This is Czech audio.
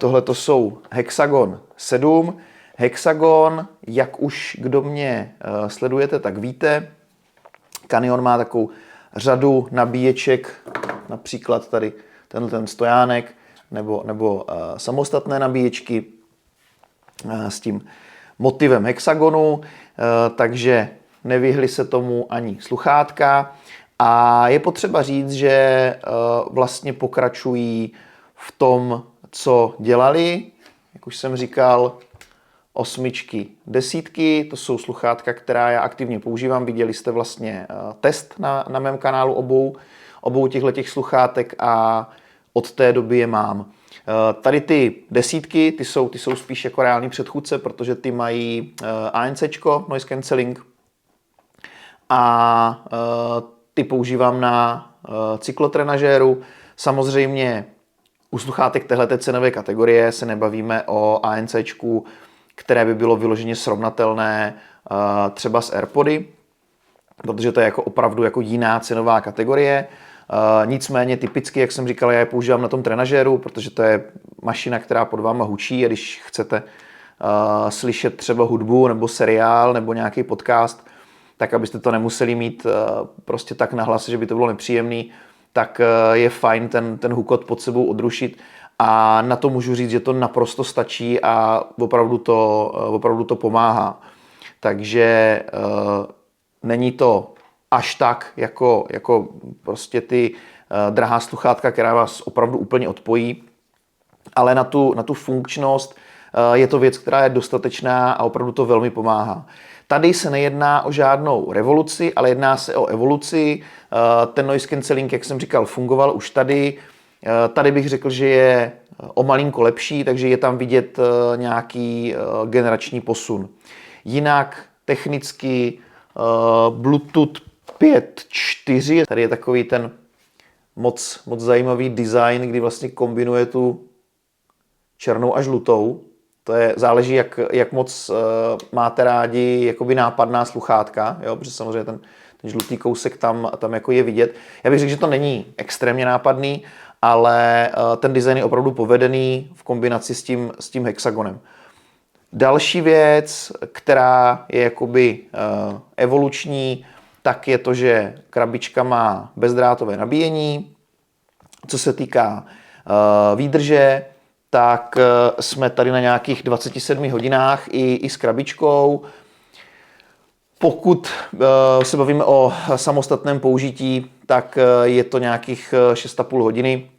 Tohle to jsou Hexagon 7. Hexagon, jak už kdo mě sledujete, tak víte, Canyon má takovou řadu nabíječek, například tady ten stojánek, nebo samostatné nabíječky s tím motivem hexagonu, takže nevyhli se tomu ani sluchátka. A je potřeba říct, že vlastně pokračují v tom, co dělali. Jak už jsem říkal, 8, 10, to jsou sluchátka, která já aktivně používám. Viděli jste vlastně test na mém kanálu obou těchto sluchátek a od té doby je mám. Tady ty 10, ty jsou spíš jako reální předchůdce, protože ty mají ANCčko, noise cancelling, a ty používám na cyklotrenažéru. Samozřejmě u sluchátek téhleté cenové kategorie se nebavíme o ANCčku, které by bylo vyloženě srovnatelné třeba s AirPody, protože to je jako opravdu jako jiná cenová kategorie. Nicméně typicky, jak jsem říkal, já je používám na tom trenažéru, protože to je mašina, která pod váma hučí, a když chcete slyšet třeba hudbu nebo seriál nebo nějaký podcast, tak abyste to nemuseli mít prostě tak nahlas, že by to bylo nepříjemný, tak je fajn ten hukot pod sebou odrušit. A na to můžu říct, že to naprosto stačí a opravdu to pomáhá. Takže není to až tak, jako prostě ty drahá sluchátka, která vás opravdu úplně odpojí, ale na tu funkčnost je to věc, která je dostatečná a opravdu to velmi pomáhá. Tady se nejedná o žádnou revoluci, ale jedná se o evoluci. Ten noise cancelling, jak jsem říkal, fungoval už tady. Tady bych řekl, že je o malinko lepší, takže je tam vidět nějaký generační posun. Jinak technicky Bluetooth 5.4, tady je takový ten moc zajímavý design, kdy vlastně kombinuje tu černou a žlutou. To záleží, jak moc máte rádi jakoby nápadná sluchátka, jo? Protože samozřejmě ten žlutý kousek tam jako je vidět. Já bych řekl, že to není extrémně nápadný, ale ten design je opravdu povedený v kombinaci s tím hexagonem. Další věc, která je jakoby evoluční, tak je to, že krabička má bezdrátové nabíjení. Co se týká výdrže, tak jsme tady na nějakých 27 hodinách i s krabičkou. Pokud se bavíme o samostatném použití, tak je to nějakých 6,5 hodiny.